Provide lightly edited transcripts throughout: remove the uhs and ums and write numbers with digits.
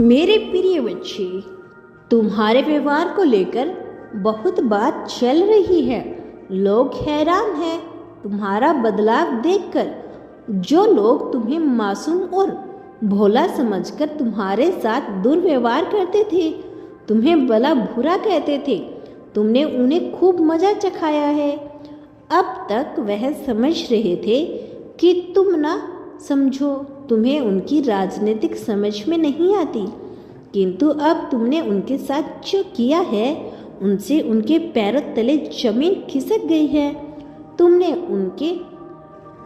मेरे प्रिय बच्चे, तुम्हारे व्यवहार को लेकर बहुत बात चल रही है। लोग हैरान हैं तुम्हारा बदलाव देखकर। जो लोग तुम्हें मासूम और भोला समझकर तुम्हारे साथ दुर्व्यवहार करते थे, तुम्हें भला बुरा कहते थे, तुमने उन्हें खूब मजा चखाया है। अब तक वह समझ रहे थे कि तुम ना समझो, तुम्हें उनकी राजनीतिक समझ में नहीं आती, किंतु अब तुमने उनके साथ जो किया है उनसे उनके पैरों तले जमीन खिसक गई है। तुमने उनके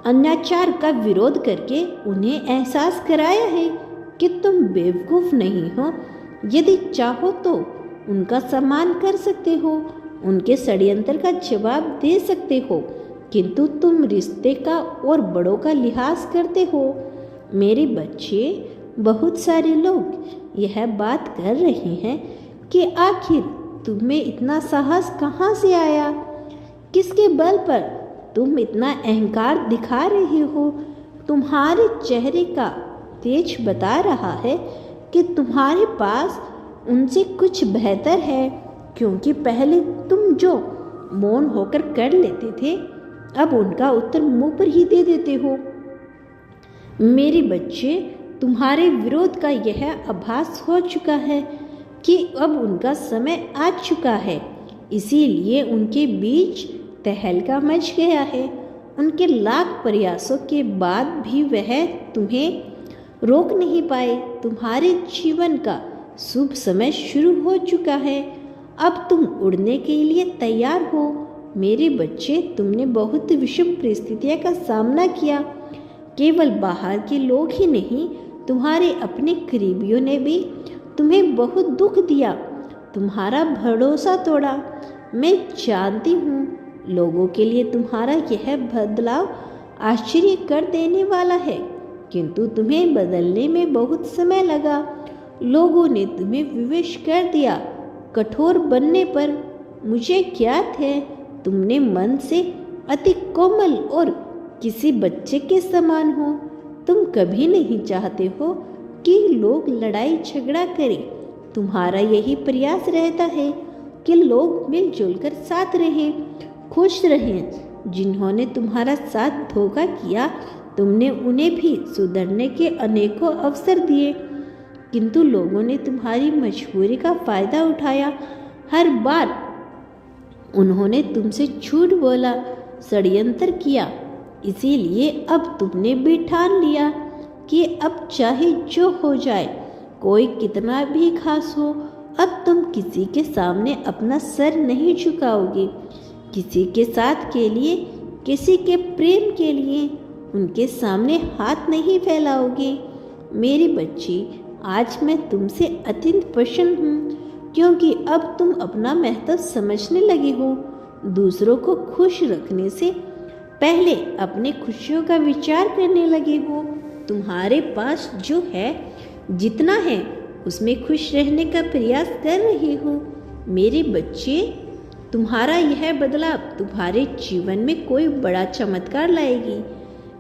अत्याचार का विरोध करके उन्हें एहसास कराया है कि तुम बेवकूफ़ नहीं हो। यदि चाहो तो उनका सम्मान कर सकते हो, उनके षड्यंत्र का जवाब दे सकते हो, किंतु तुम रिश्ते का और बड़ों का लिहाज करते हो। मेरे बच्चे, बहुत सारे लोग यह बात कर रहे हैं कि आखिर तुम्हें इतना साहस कहाँ से आया, किसके बल पर तुम इतना अहंकार दिखा रहे हो। तुम्हारे चेहरे का तेज बता रहा है कि तुम्हारे पास उनसे कुछ बेहतर है, क्योंकि पहले तुम जो मौन होकर कर लेते थे, अब उनका उत्तर मुंह पर ही दे देते हो। मेरे बच्चे, तुम्हारे विरोध का यह आभास हो चुका है कि अब उनका समय आ चुका है, इसीलिए उनके बीच तहलका मच गया है। उनके लाख प्रयासों के बाद भी वह तुम्हें रोक नहीं पाए। तुम्हारे जीवन का शुभ समय शुरू हो चुका है। अब तुम उड़ने के लिए तैयार हो। मेरे बच्चे, तुमने बहुत विषम परिस्थितियों का सामना किया। केवल बाहर के लोग ही नहीं, तुम्हारे अपने करीबियों ने भी तुम्हें बहुत दुख दिया, तुम्हारा भरोसा तोड़ा। मैं जानती हूँ लोगों के लिए तुम्हारा यह बदलाव आश्चर्य कर देने वाला है, किंतु तुम्हें बदलने में बहुत समय लगा। लोगों ने तुम्हें विवश कर दिया। कठोर बनने पर मुझे ज्ञात है तुमने मन से अति कोमल और किसी बच्चे के समान हो। तुम कभी नहीं चाहते हो कि लोग लड़ाई झगड़ा करें। तुम्हारा यही प्रयास रहता है कि लोग मिलजुल कर साथ रहें, खुश रहें। जिन्होंने तुम्हारा साथ धोखा किया, तुमने उन्हें भी सुधरने के अनेकों अवसर दिए, किंतु लोगों ने तुम्हारी मजबूरी का फायदा उठाया। हर बार उन्होंने तुमसे झूठ बोला, षड्यंत्र किया। इसीलिए अब तुमने भी ठान लिया कि अब चाहे जो हो जाए, कोई कितना भी खास हो, अब तुम किसी के सामने अपना सर नहीं झुकाओगे। किसी के साथ के लिए, किसी के प्रेम के लिए उनके सामने हाथ नहीं फैलाओगे। मेरे बच्चे, आज मैं तुमसे अत्यंत प्रसन्न हूँ, क्योंकि अब तुम अपना महत्व समझने लगे हो। दूसरों को खुश रखने से पहले अपने खुशियों का विचार करने लगे हो। तुम्हारे पास जो है, जितना है, उसमें खुश रहने का प्रयास कर रहे हो। मेरे बच्चे, तुम्हारा यह बदलाव तुम्हारे जीवन में कोई बड़ा चमत्कार लाएगी।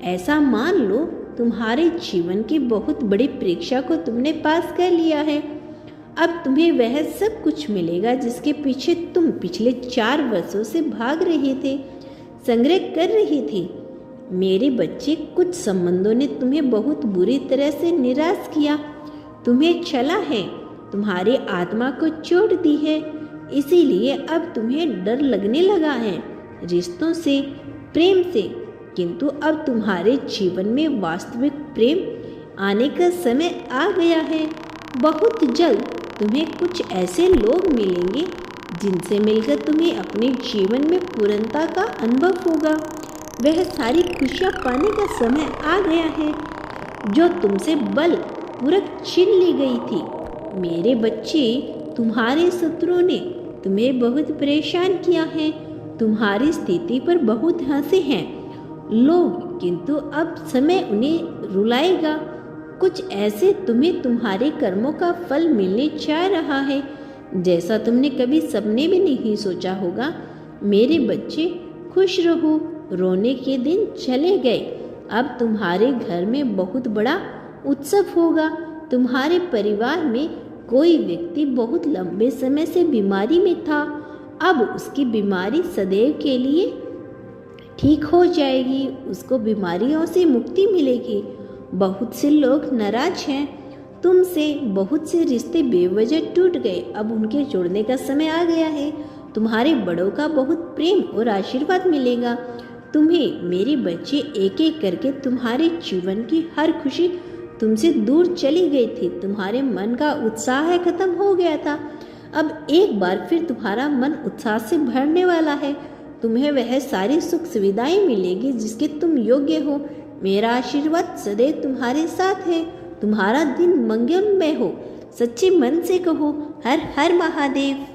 ऐसा मान लो तुम्हारे जीवन की बहुत बड़ी परीक्षा को तुमने पास कर लिया है। अब तुम्हें वह सब कुछ मिलेगा जिसके पीछे तुम पिछले 4 वर्षों से भाग रहे थे, संग्रह कर रहे थे। मेरे बच्चे, कुछ संबंधों ने तुम्हें बहुत बुरी तरह से निराश किया, तुम्हें छला है, तुम्हारी आत्मा को चोट दी है। इसीलिए अब तुम्हें डर लगने लगा है रिश्तों से, प्रेम से, किंतु अब तुम्हारे जीवन में वास्तविक प्रेम आने का समय आ गया है। बहुत जल्द तुम्हें कुछ ऐसे लोग मिलेंगे जिनसे मिलकर तुम्हें अपने जीवन में पूर्णता का अनुभव होगा। वह सारी खुशियाँ पाने का समय आ गया है जो तुमसे बलपूर्वक छीन ली गई थी। मेरे बच्चे, तुम्हारे शत्रुओं ने तुम्हें बहुत परेशान किया है, तुम्हारी स्थिति पर बहुत हंसे हैं लोग, किंतु अब समय उन्हें रुलाएगा। कुछ ऐसे तुम्हें तुम्हारे कर्मों का फल मिलने जा रहा है जैसा तुमने कभी सपने में नहीं सोचा होगा। मेरे बच्चे, खुश रहो, रोने के दिन चले गए। अब तुम्हारे घर में बहुत बड़ा उत्सव होगा। तुम्हारे परिवार में कोई व्यक्ति बहुत लंबे समय से बीमारी में था। अब उसकी बीमारी सदैव के लिए ठीक हो जाएगी, उसको बीमारियों से मुक्ति मिलेगी। बहुत से लोग नाराज हैं तुमसे, बहुत से रिश्ते बेवजह टूट गए, अब उनके जोड़ने का समय आ गया है। तुम्हारे बड़ों का बहुत प्रेम और आशीर्वाद मिलेगा तुम्हें। मेरे बच्चे, एक एक करके तुम्हारे जीवन की हर खुशी तुमसे दूर चली गई थी। तुम्हारे मन का उत्साह खत्म हो गया था। अब एक बार फिर तुम्हारा मन उत्साह से भरने वाला है। तुम्हें वह सारी सुख सुविधाएं मिलेगी जिसके तुम योग्य हो। मेरा आशीर्वाद सदैव तुम्हारे साथ है। तुम्हारा दिन मंगलमय हो। सच्चे मन से कहो, हर हर महादेव।